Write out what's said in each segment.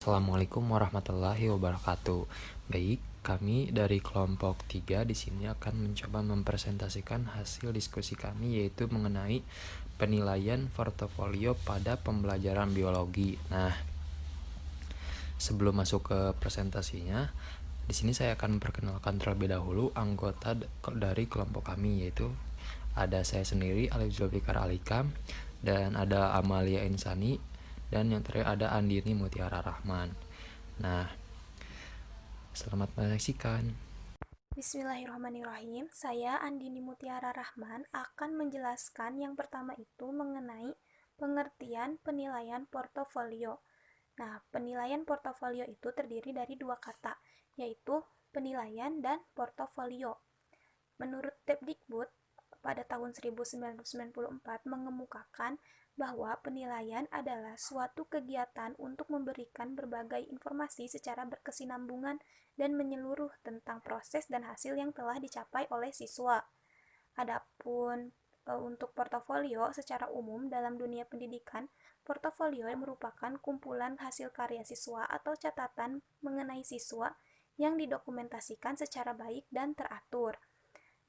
Assalamualaikum warahmatullahi wabarakatuh. Baik, kami dari kelompok 3 di sini akan mencoba mempresentasikan hasil diskusi kami, yaitu mengenai penilaian portofolio pada pembelajaran biologi. Nah, sebelum masuk ke presentasinya, di sini saya akan memperkenalkan terlebih dahulu anggota dari kelompok kami, yaitu ada saya sendiri, Alif Zulfikar Alikam, dan ada Amalia Insani, dan yang terakhir ada Andini Mutiara Rahman. Nah, selamat menyaksikan. Bismillahirrahmanirrahim. Saya Andini Mutiara Rahman akan menjelaskan yang pertama itu mengenai pengertian penilaian portofolio. Nah, penilaian portofolio itu terdiri dari dua kata, yaitu penilaian dan portofolio. Menurut Dikbud pada tahun 1994 mengemukakan bahwa penilaian adalah suatu kegiatan untuk memberikan berbagai informasi secara berkesinambungan dan menyeluruh tentang proses dan hasil yang telah dicapai oleh siswa. Adapun untuk portofolio secara umum dalam dunia pendidikan, portofolio merupakan kumpulan hasil karya siswa atau catatan mengenai siswa yang didokumentasikan secara baik dan teratur.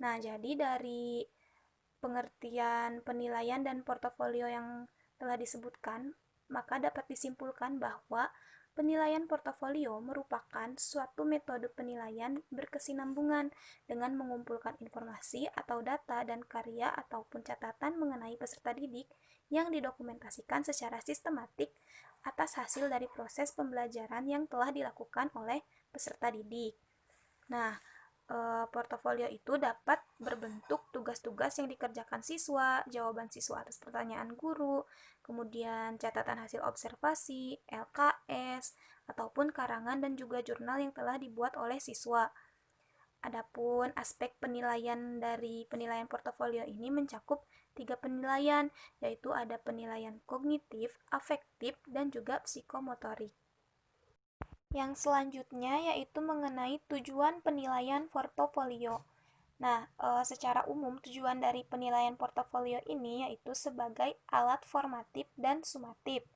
Nah, jadi dari pengertian penilaian dan portofolio yang telah disebutkan, maka dapat disimpulkan bahwa penilaian portofolio merupakan suatu metode penilaian berkesinambungan dengan mengumpulkan informasi atau data dan karya ataupun catatan mengenai peserta didik yang didokumentasikan secara sistematik atas hasil dari proses pembelajaran yang telah dilakukan oleh peserta didik. Nah, portofolio itu dapat berbentuk tugas-tugas yang dikerjakan siswa, jawaban siswa atas pertanyaan guru, kemudian catatan hasil observasi, LKS, ataupun karangan dan juga jurnal yang telah dibuat oleh siswa. Adapun aspek penilaian dari penilaian portofolio ini mencakup 3 penilaian, yaitu ada penilaian kognitif, afektif, dan juga psikomotorik. Yang selanjutnya yaitu mengenai tujuan penilaian portofolio. Nah, secara umum tujuan dari penilaian portofolio ini yaitu sebagai alat formatif dan sumatif.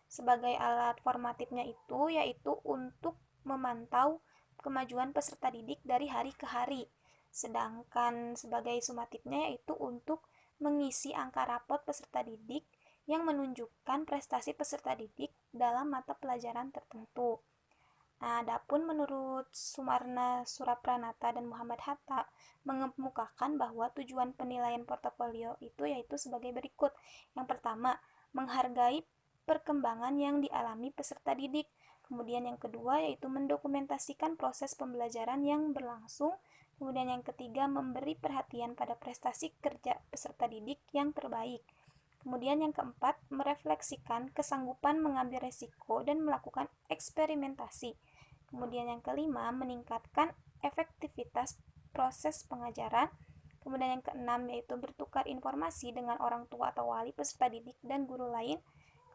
Sebagai alat formatifnya itu yaitu untuk memantau kemajuan peserta didik dari hari ke hari. Sedangkan sebagai sumatifnya yaitu untuk mengisi angka rapot peserta didik yang menunjukkan prestasi peserta didik dalam mata pelajaran tertentu. Nah, adapun menurut Sumarna Surapranata dan Muhammad Hatta mengemukakan bahwa tujuan penilaian portofolio itu yaitu sebagai berikut. Yang pertama, menghargai perkembangan yang dialami peserta didik. Kemudian yang kedua yaitu mendokumentasikan proses pembelajaran yang berlangsung. Kemudian yang ketiga, memberi perhatian pada prestasi kerja peserta didik yang terbaik. Kemudian yang keempat, merefleksikan kesanggupan mengambil resiko dan melakukan eksperimentasi. Kemudian yang kelima, meningkatkan efektivitas proses pengajaran. Kemudian yang keenam yaitu bertukar informasi dengan orang tua atau wali peserta didik dan guru lain.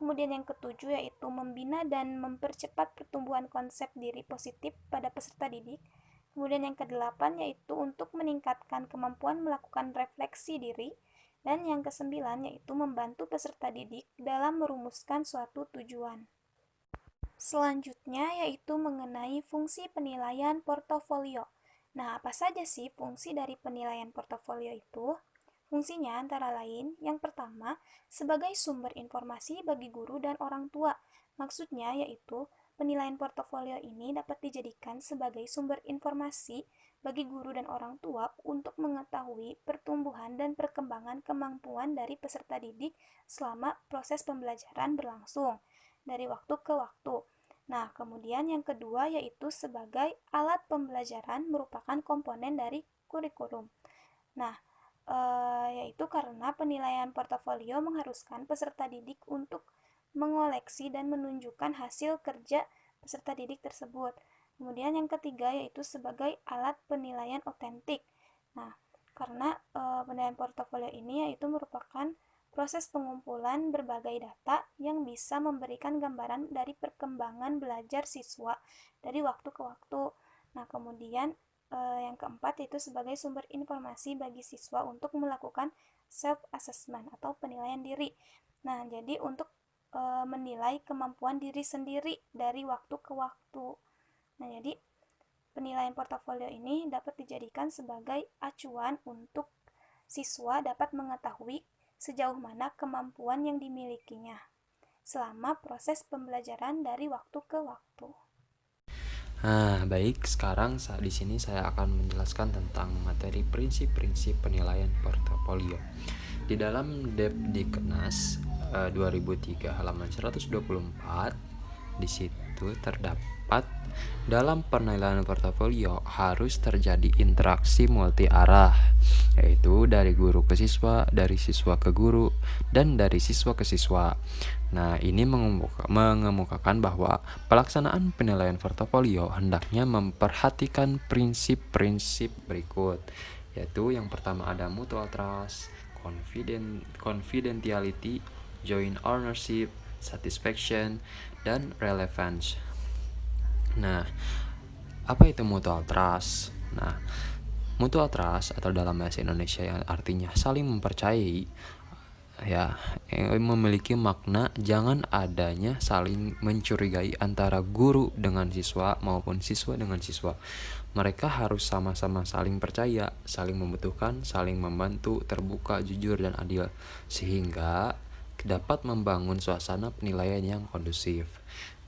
Kemudian yang ketujuh yaitu membina dan mempercepat pertumbuhan konsep diri positif pada peserta didik. Kemudian yang kedelapan yaitu untuk meningkatkan kemampuan melakukan refleksi diri. Dan yang kesembilan yaitu membantu peserta didik dalam merumuskan suatu tujuan. Selanjutnya yaitu mengenai fungsi penilaian portofolio. Nah, apa saja sih fungsi dari penilaian portofolio itu? Fungsinya antara lain, yang pertama, sebagai sumber informasi bagi guru dan orang tua. Maksudnya yaitu, penilaian portofolio ini dapat dijadikan sebagai sumber informasi bagi guru dan orang tua untuk mengetahui pertumbuhan dan perkembangan kemampuan dari peserta didik selama proses pembelajaran berlangsung dari waktu ke waktu. Nah, kemudian yang kedua yaitu sebagai alat pembelajaran merupakan komponen dari kurikulum. Nah, yaitu karena penilaian portofolio mengharuskan peserta didik untuk mengoleksi dan menunjukkan hasil kerja peserta didik tersebut. Kemudian yang ketiga yaitu sebagai alat penilaian otentik. Nah, karena penilaian portofolio ini yaitu merupakan proses pengumpulan berbagai data yang bisa memberikan gambaran dari perkembangan belajar siswa dari waktu ke waktu. Nah, kemudian yang keempat yaitu sebagai sumber informasi bagi siswa untuk melakukan self assessment atau penilaian diri. Nah, jadi untuk menilai kemampuan diri sendiri dari waktu ke waktu. Nah, jadi penilaian portofolio ini dapat dijadikan sebagai acuan untuk siswa dapat mengetahui sejauh mana kemampuan yang dimilikinya selama proses pembelajaran dari waktu ke waktu. Nah, baik, sekarang di sini saya akan menjelaskan tentang materi prinsip-prinsip penilaian portofolio. Di dalam Depdiknas 2003 halaman 124, di situ terdapat dalam penilaian portofolio harus terjadi interaksi multi arah, yaitu dari guru ke siswa, dari siswa ke guru, dan dari siswa ke siswa. Nah, ini mengemukakan bahwa pelaksanaan penilaian portofolio hendaknya memperhatikan prinsip-prinsip berikut, yaitu yang pertama ada mutual trust, confidentiality, joint ownership, satisfaction, dan relevance. Nah, apa itu mutual trust? Nah, mutual trust atau dalam bahasa Indonesia yang artinya saling mempercayai, ya, memiliki makna jangan adanya saling mencurigai antara guru dengan siswa maupun siswa dengan siswa. Mereka harus sama-sama saling percaya, saling membutuhkan, saling membantu, terbuka, jujur, dan adil, sehingga dapat membangun suasana penilaian yang kondusif.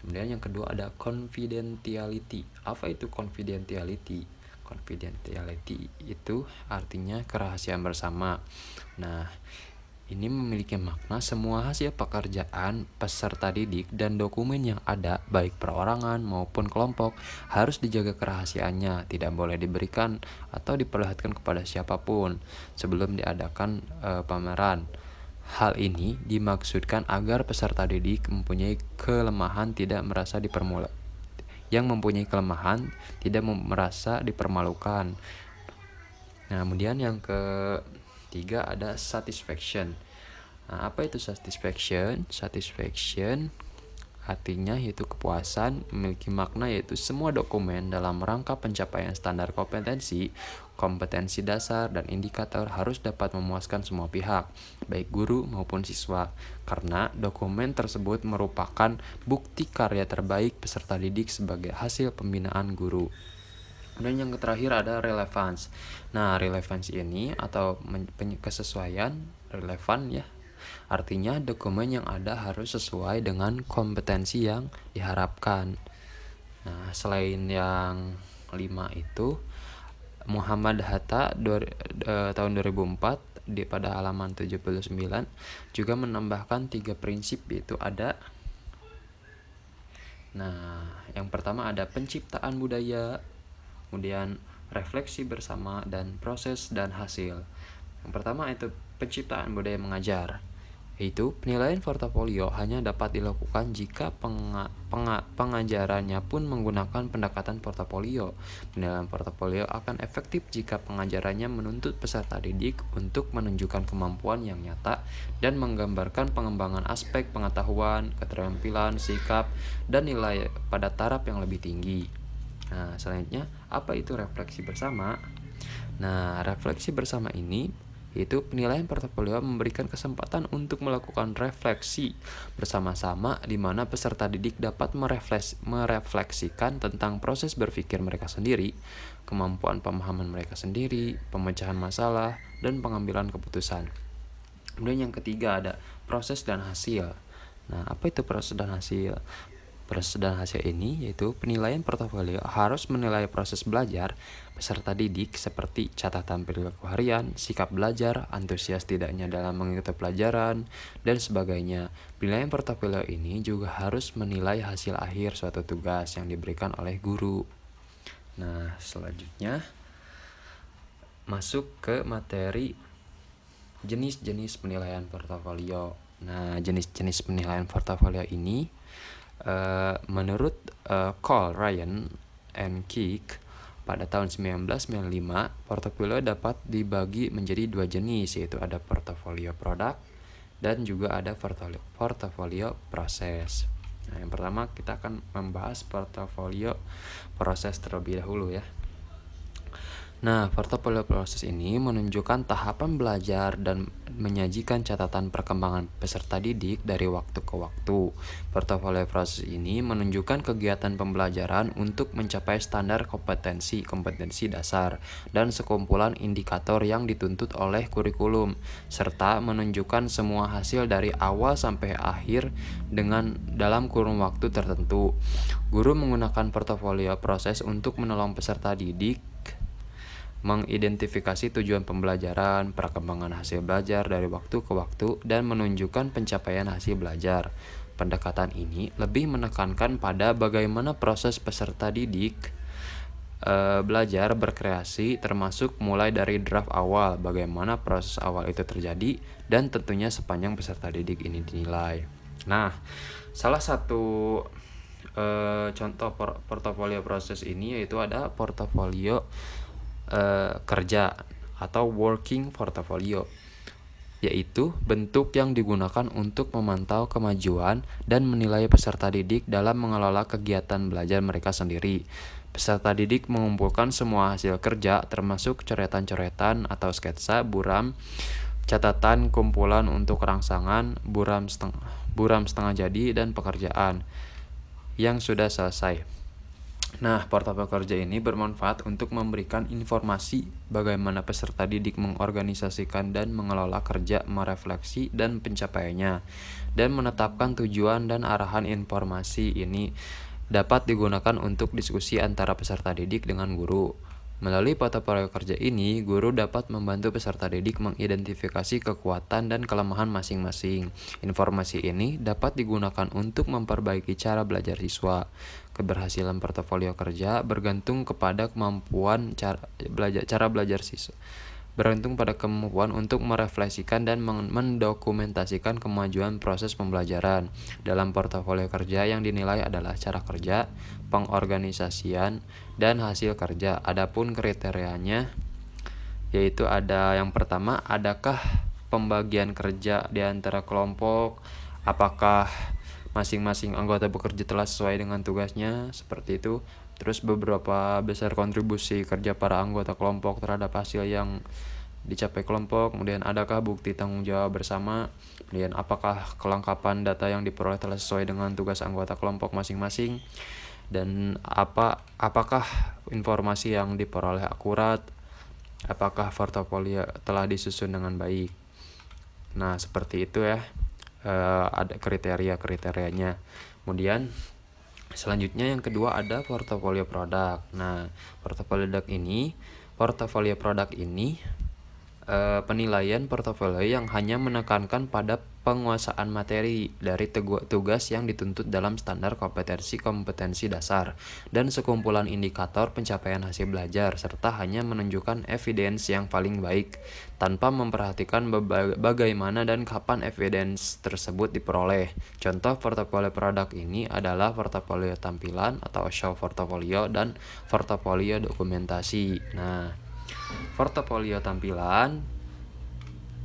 Kemudian yang kedua ada confidentiality. Apa itu confidentiality? Confidentiality itu artinya kerahasiaan bersama. Nah, ini memiliki makna semua hasil pekerjaan peserta didik dan dokumen yang ada, baik perorangan maupun kelompok, harus dijaga kerahasiaannya, tidak boleh diberikan atau diperlihatkan kepada siapapun sebelum diadakan pameran. Hal ini dimaksudkan agar peserta didik mempunyai kelemahan tidak merasa merasa dipermalukan. Nah, kemudian yang ketiga ada satisfaction. Nah, apa itu satisfaction? Satisfaction artinya yaitu kepuasan, memiliki makna yaitu semua dokumen dalam rangka pencapaian standar kompetensi dasar dan indikator harus dapat memuaskan semua pihak, baik guru maupun siswa, karena dokumen tersebut merupakan bukti karya terbaik peserta didik sebagai hasil pembinaan guru. Dan yang terakhir ada relevance. Nah, relevance ini atau kesesuaian relevan ya. Artinya dokumen yang ada harus sesuai dengan kompetensi yang diharapkan. Nah, selain yang 5 itu, Muhammad Hatta tahun 2004 pada halaman 79 juga menambahkan 3 prinsip, yaitu ada. Nah, yang pertama ada penciptaan budaya, kemudian refleksi bersama, dan proses dan hasil. Yang pertama itu penciptaan budaya mengajar, yaitu penilaian portofolio hanya dapat dilakukan jika pengajarannya pun menggunakan pendekatan portofolio. Penilaian portofolio akan efektif jika pengajarannya menuntut peserta didik untuk menunjukkan kemampuan yang nyata dan menggambarkan pengembangan aspek pengetahuan, keterampilan, sikap, dan nilai pada taraf yang lebih tinggi. Nah, selanjutnya, apa itu refleksi bersama? Nah, refleksi bersama ini yaitu penilaian portofolio memberikan kesempatan untuk melakukan refleksi bersama-sama di mana peserta didik dapat merefleksikan tentang proses berpikir mereka sendiri, kemampuan pemahaman mereka sendiri, pemecahan masalah, dan pengambilan keputusan. Kemudian yang ketiga ada proses dan hasil. Nah, apa itu proses dan hasil? Proses dan hasil ini yaitu penilaian portofolio harus menilai proses belajar peserta didik seperti catatan perilaku harian, sikap belajar, antusias tidaknya dalam mengikuti pelajaran, dan sebagainya. Penilaian portofolio ini juga harus menilai hasil akhir suatu tugas yang diberikan oleh guru. Nah, selanjutnya masuk ke materi jenis-jenis penilaian portofolio. Nah, jenis-jenis penilaian portofolio ini menurut Cole, Ryan, and Keek pada tahun 1995, portofolio dapat dibagi menjadi 2 jenis, yaitu ada portofolio produk dan juga ada portofolio proses. Nah, yang pertama kita akan membahas portofolio proses terlebih dahulu ya. Nah, portofolio proses ini menunjukkan tahapan belajar dan menyajikan catatan perkembangan peserta didik dari waktu ke waktu. Portofolio proses ini menunjukkan kegiatan pembelajaran untuk mencapai standar kompetensi dasar dan sekumpulan indikator yang dituntut oleh kurikulum, serta menunjukkan semua hasil dari awal sampai akhir dalam kurun waktu tertentu. Guru menggunakan portofolio proses untuk menolong peserta didik mengidentifikasi tujuan pembelajaran, perkembangan hasil belajar dari waktu ke waktu, dan menunjukkan pencapaian hasil belajar. Pendekatan ini lebih menekankan pada bagaimana proses peserta didik belajar berkreasi, termasuk mulai dari draft awal, bagaimana proses awal itu terjadi, dan tentunya sepanjang peserta didik ini dinilai. Nah, salah satu contoh portofolio proses ini yaitu ada portofolio kerja atau working portfolio, yaitu bentuk yang digunakan untuk memantau kemajuan dan menilai peserta didik dalam mengelola kegiatan belajar mereka sendiri. Peserta didik mengumpulkan semua hasil kerja termasuk coretan-coretan atau sketsa, buram, catatan kumpulan untuk rangsangan, buram setengah jadi, dan pekerjaan yang sudah selesai. Nah, portofolio kerja ini bermanfaat untuk memberikan informasi bagaimana peserta didik mengorganisasikan dan mengelola kerja, merefleksi dan pencapaiannya, dan menetapkan tujuan dan arahan. Informasi ini dapat digunakan untuk diskusi antara peserta didik dengan guru. Melalui portofolio kerja ini, guru dapat membantu peserta didik mengidentifikasi kekuatan dan kelemahan masing-masing. Informasi ini dapat digunakan untuk memperbaiki cara belajar siswa. Keberhasilan portofolio kerja bergantung kepada cara belajar siswa. Bergantung pada kemampuan untuk merefleksikan dan mendokumentasikan kemajuan proses pembelajaran. Dalam portofolio kerja yang dinilai adalah cara kerja, pengorganisasian, dan hasil kerja. Adapun kriterianya yaitu ada yang pertama, adakah pembagian kerja di antara kelompok, apakah masing-masing anggota bekerja telah sesuai dengan tugasnya, seperti itu. Terus beberapa besar kontribusi kerja para anggota kelompok terhadap hasil yang dicapai kelompok. Kemudian adakah bukti tanggung jawab bersama. Kemudian apakah kelengkapan data yang diperoleh telah sesuai dengan tugas anggota kelompok masing-masing. Dan apakah informasi yang diperoleh akurat. Apakah portofolio telah disusun dengan baik. Nah, seperti itu ya. Ada kriteria-kriterianya. Kemudian selanjutnya yang kedua ada portofolio produk. Nah, portofolio produk ini penilaian portofolio yang hanya menekankan pada penguasaan materi dari tugas yang dituntut dalam standar kompetensi dasar dan sekumpulan indikator pencapaian hasil belajar, serta hanya menunjukkan evidence yang paling baik tanpa memperhatikan bagaimana dan kapan evidence tersebut diperoleh. Contoh portofolio produk ini adalah portofolio tampilan atau show portofolio dan portofolio dokumentasi. Nah, portofolio tampilan.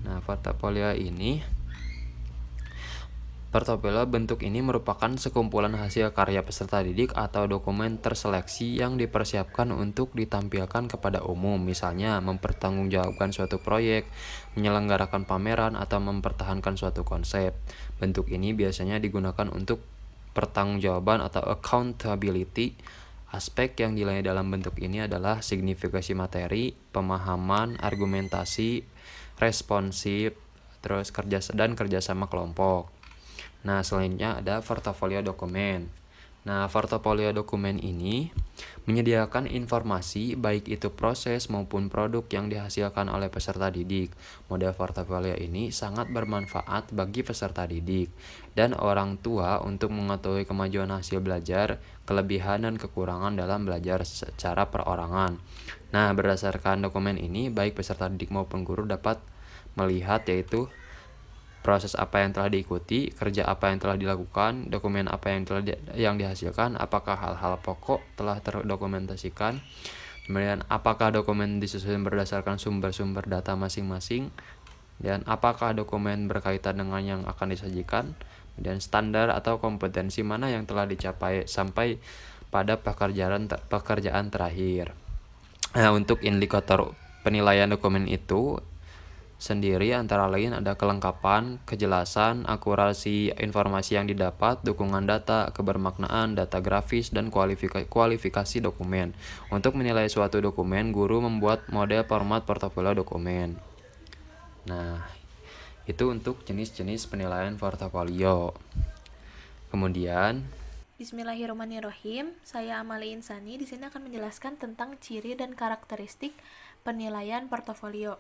Nah, portofolio bentuk ini merupakan sekumpulan hasil karya peserta didik atau dokumen terseleksi yang dipersiapkan untuk ditampilkan kepada umum, misalnya mempertanggungjawabkan suatu proyek, menyelenggarakan pameran, atau mempertahankan suatu konsep. Bentuk ini biasanya digunakan untuk pertanggungjawaban atau accountability. Aspek yang dinilai dalam bentuk ini adalah signifikasi materi, pemahaman, argumentasi, responsif, terus kerjasama kelompok. Nah, selanjutnya ada portofolio dokumen. Nah, portofolio dokumen ini menyediakan informasi baik itu proses maupun produk yang dihasilkan oleh peserta didik. Model portofolio ini sangat bermanfaat bagi peserta didik dan orang tua untuk mengetahui kemajuan hasil belajar, kelebihan dan kekurangan dalam belajar secara perorangan. Nah, berdasarkan dokumen ini, baik peserta didik maupun guru dapat melihat yaitu proses apa yang telah diikuti, kerja apa yang telah dilakukan, dokumen apa yang dihasilkan, apakah hal-hal pokok telah terdokumentasikan, kemudian apakah dokumen disusun berdasarkan sumber-sumber data masing-masing, dan apakah dokumen berkaitan dengan yang akan disajikan, dan standar atau kompetensi mana yang telah dicapai sampai pada pekerjaan terakhir. Nah, untuk indikator penilaian dokumen itu sendiri antara lain ada kelengkapan, kejelasan, akurasi informasi yang didapat, dukungan data, kebermaknaan, data grafis, dan kualifikasi dokumen. Untuk menilai suatu dokumen, guru membuat model format portofolio dokumen. Nah, itu untuk jenis-jenis penilaian portofolio. Kemudian, Bismillahirrahmanirrahim. Saya Amali Insani di sini akan menjelaskan tentang ciri dan karakteristik penilaian portofolio.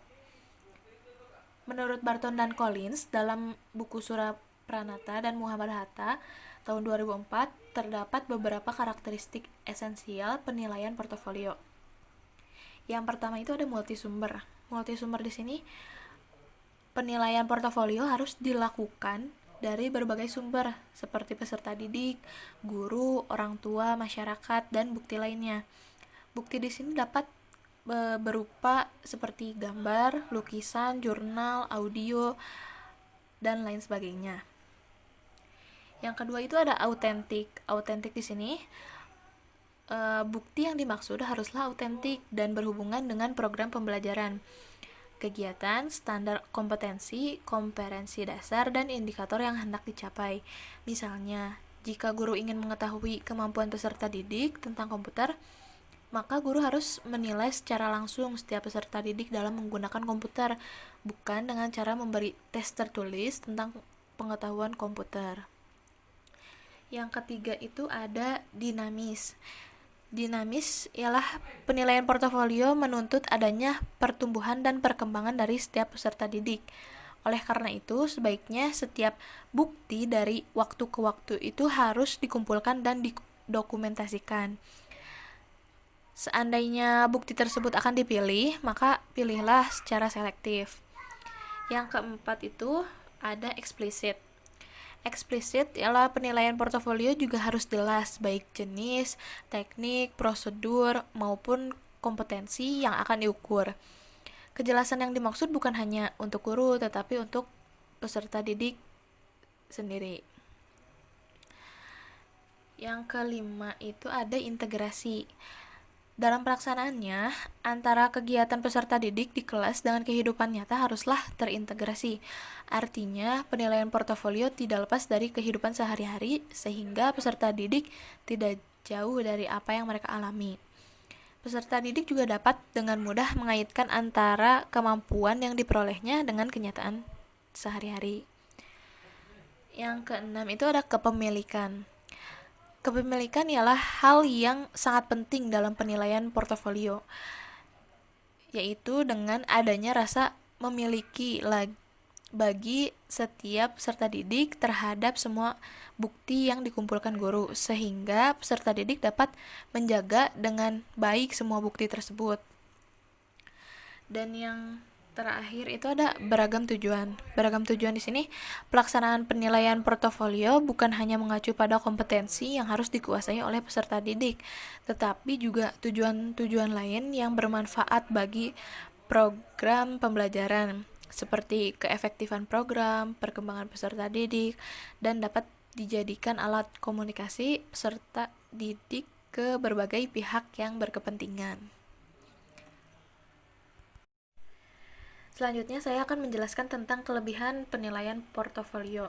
Menurut Barton dan Collins dalam buku Surapranata dan Muhammad Hatta tahun 2004 terdapat beberapa karakteristik esensial penilaian portofolio. Yang pertama itu ada multisumber. Multisumber di sini penilaian portofolio harus dilakukan dari berbagai sumber seperti peserta didik, guru, orang tua, masyarakat, dan bukti lainnya. Bukti di sini dapat berupa seperti gambar, lukisan, jurnal, audio, dan lain sebagainya. Yang kedua itu ada autentik. Autentik di sini bukti yang dimaksud haruslah autentik dan berhubungan dengan program pembelajaran, kegiatan, standar kompetensi, kompetensi dasar, dan indikator yang hendak dicapai. Misalnya, jika guru ingin mengetahui kemampuan peserta didik tentang komputer, maka guru harus menilai secara langsung setiap peserta didik dalam menggunakan komputer, bukan dengan cara memberi tes tertulis tentang pengetahuan komputer. Yang ketiga itu ada dinamis. Dinamis ialah penilaian portofolio menuntut adanya pertumbuhan dan perkembangan dari setiap peserta didik. Oleh karena itu, sebaiknya setiap bukti dari waktu ke waktu itu harus dikumpulkan dan didokumentasikan. Seandainya bukti tersebut akan dipilih, maka pilihlah secara selektif. Yang keempat itu ada eksplisit. Eksplisit ialah penilaian portofolio juga harus jelas, baik jenis, teknik, prosedur, maupun kompetensi yang akan diukur. Kejelasan yang dimaksud bukan hanya untuk guru, tetapi untuk peserta didik sendiri. Yang kelima itu ada integrasi. Dalam pelaksanaannya, antara kegiatan peserta didik di kelas dengan kehidupan nyata haruslah terintegrasi. Artinya, penilaian portofolio tidak lepas dari kehidupan sehari-hari, sehingga peserta didik tidak jauh dari apa yang mereka alami. Peserta didik juga dapat dengan mudah mengaitkan antara kemampuan yang diperolehnya dengan kenyataan sehari-hari. Yang keenam itu ada kepemilikan. Kepemilikan ialah hal yang sangat penting dalam penilaian portofolio, yaitu dengan adanya rasa memiliki bagi setiap peserta didik terhadap semua bukti yang dikumpulkan guru, sehingga peserta didik dapat menjaga dengan baik semua bukti tersebut. Dan yang terakhir itu ada beragam tujuan. Beragam tujuan di sini pelaksanaan penilaian portofolio bukan hanya mengacu pada kompetensi yang harus dikuasai oleh peserta didik, tetapi juga tujuan-tujuan lain yang bermanfaat bagi program pembelajaran, seperti keefektifan program, perkembangan peserta didik, dan dapat dijadikan alat komunikasi peserta didik ke berbagai pihak yang berkepentingan. Selanjutnya saya akan menjelaskan tentang kelebihan penilaian portofolio.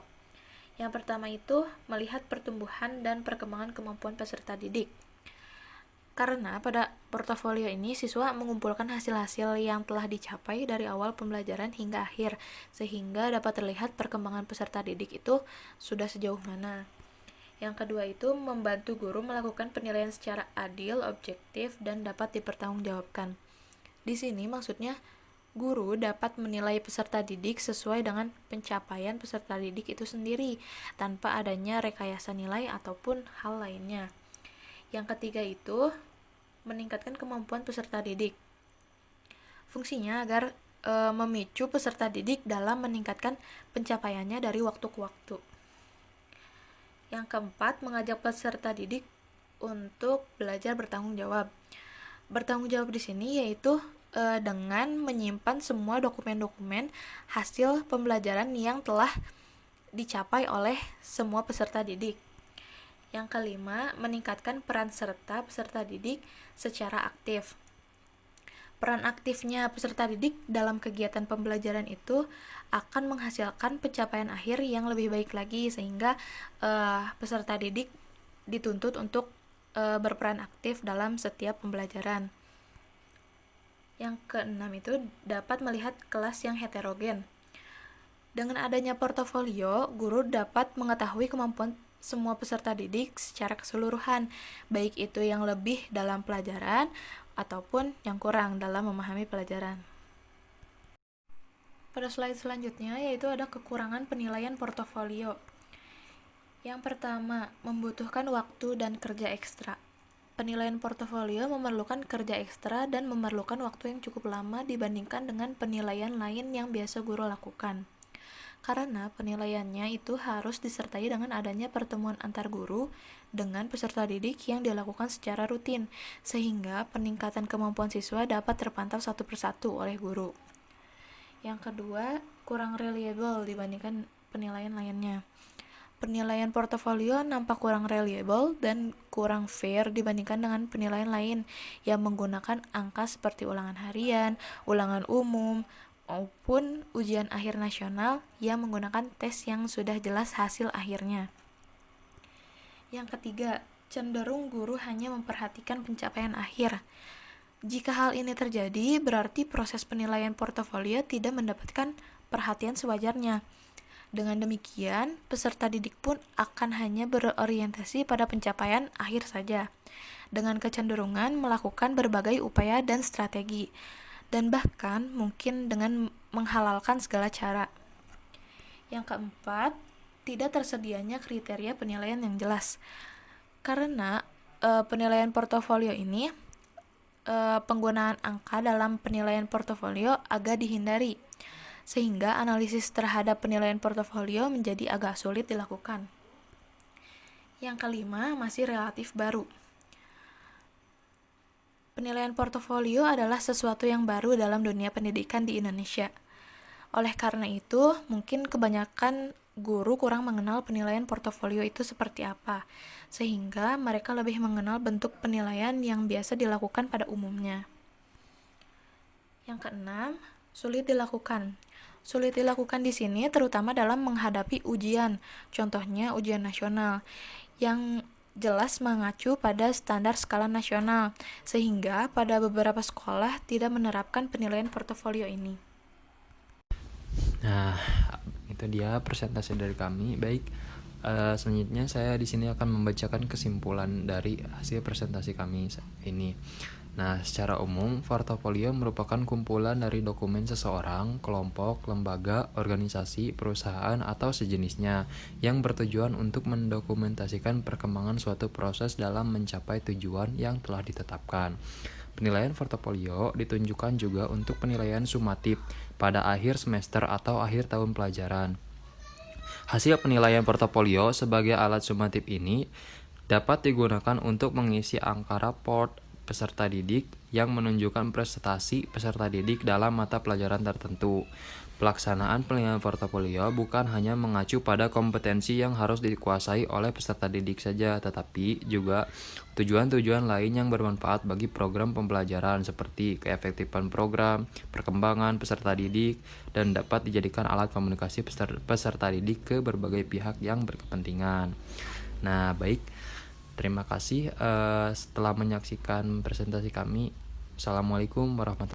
Yang pertama itu melihat pertumbuhan dan perkembangan kemampuan peserta didik. Karena pada portofolio ini siswa mengumpulkan hasil-hasil yang telah dicapai dari awal pembelajaran hingga akhir, sehingga dapat terlihat perkembangan peserta didik itu sudah sejauh mana. Yang kedua itu membantu guru melakukan penilaian secara adil, objektif, dan dapat dipertanggungjawabkan. Di sini maksudnya guru dapat menilai peserta didik sesuai dengan pencapaian peserta didik itu sendiri, tanpa adanya rekayasa nilai ataupun hal lainnya. Yang ketiga itu meningkatkan kemampuan peserta didik. Fungsinya agar memicu peserta didik dalam meningkatkan pencapaiannya dari waktu ke waktu. Yang keempat, mengajak peserta didik untuk belajar bertanggung jawab. Bertanggung jawab di sini yaitu dengan menyimpan semua dokumen-dokumen hasil pembelajaran yang telah dicapai oleh semua peserta didik. Yang kelima, meningkatkan peran serta peserta didik secara aktif. Peran aktifnya peserta didik dalam kegiatan pembelajaran itu akan menghasilkan pencapaian akhir yang lebih baik lagi, sehingga peserta didik dituntut untuk berperan aktif dalam setiap pembelajaran. Yang keenam itu dapat melihat kelas yang heterogen. Dengan adanya portofolio, guru dapat mengetahui kemampuan semua peserta didik secara keseluruhan, baik itu yang lebih dalam pelajaran ataupun yang kurang dalam memahami pelajaran. Pada slide selanjutnya yaitu ada kekurangan penilaian portofolio. Yang pertama, membutuhkan waktu dan kerja ekstra. Penilaian portofolio memerlukan kerja ekstra dan memerlukan waktu yang cukup lama dibandingkan dengan penilaian lain yang biasa guru lakukan. Karena penilaiannya itu harus disertai dengan adanya pertemuan antar guru dengan peserta didik yang dilakukan secara rutin, sehingga peningkatan kemampuan siswa dapat terpantau satu persatu oleh guru. Yang kedua, kurang reliable dibandingkan penilaian lainnya. Penilaian portofolio nampak kurang reliable dan kurang fair dibandingkan dengan penilaian lain yang menggunakan angka seperti ulangan harian, ulangan umum, maupun ujian akhir nasional yang menggunakan tes yang sudah jelas hasil akhirnya. Yang ketiga, cenderung guru hanya memperhatikan pencapaian akhir. Jika hal ini terjadi, berarti proses penilaian portofolio tidak mendapatkan perhatian sewajarnya. Dengan demikian, peserta didik pun akan hanya berorientasi pada pencapaian akhir saja, dengan kecenderungan melakukan berbagai upaya dan strategi, dan bahkan mungkin dengan menghalalkan segala cara. Yang keempat, tidak tersedianya kriteria penilaian yang jelas. Karena penilaian portofolio ini, penggunaan angka dalam penilaian portofolio agak dihindari, sehingga analisis terhadap penilaian portofolio menjadi agak sulit dilakukan. Yang kelima, masih relatif baru. Penilaian portofolio adalah sesuatu yang baru dalam dunia pendidikan di Indonesia. Oleh karena itu, mungkin kebanyakan guru kurang mengenal penilaian portofolio itu seperti apa, sehingga mereka lebih mengenal bentuk penilaian yang biasa dilakukan pada umumnya. Yang keenam, sulit dilakukan. Sulit dilakukan di sini terutama dalam menghadapi ujian, contohnya ujian nasional, yang jelas mengacu pada standar skala nasional, sehingga pada beberapa sekolah tidak menerapkan penilaian portofolio ini. Nah, itu dia presentasi dari kami. Baik, selanjutnya saya di sini akan membacakan kesimpulan dari hasil presentasi kami ini. Nah, secara umum, portofolio merupakan kumpulan dari dokumen seseorang, kelompok, lembaga, organisasi, perusahaan, atau sejenisnya yang bertujuan untuk mendokumentasikan perkembangan suatu proses dalam mencapai tujuan yang telah ditetapkan. Penilaian portofolio ditunjukkan juga untuk penilaian sumatif pada akhir semester atau akhir tahun pelajaran. Hasil penilaian portofolio sebagai alat sumatif ini dapat digunakan untuk mengisi angka raport peserta didik yang menunjukkan prestasi peserta didik dalam mata pelajaran tertentu. Pelaksanaan penilaian portofolio bukan hanya mengacu pada kompetensi yang harus dikuasai oleh peserta didik saja, tetapi juga tujuan-tujuan lain yang bermanfaat bagi program pembelajaran seperti keefektifan program, perkembangan peserta didik, dan dapat dijadikan alat komunikasi peserta didik ke berbagai pihak yang berkepentingan. Nah, baik. Terima kasih setelah menyaksikan presentasi kami. Assalamualaikum warahmatullahi wabarakatuh.